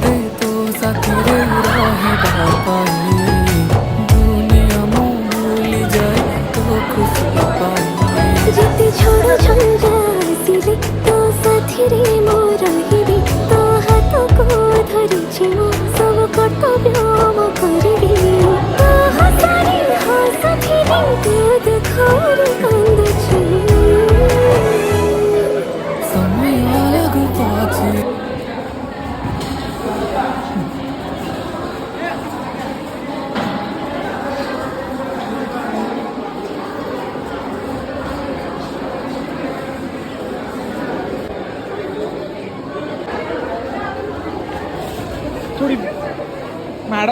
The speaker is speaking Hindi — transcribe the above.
रे तो साथी रे रहिबा पाई दुनिया मु भूली जाए तो खुशी पाई जेते छोड़ झंझा आसिले तो साथी रे मो रहिबी तो हाथ को धरिछि मो सब कर्तव्य मो करबी तो हसारे हो साथी रे तू देखोरे कांदुछि समय अलग पाछे थोड़ी माड़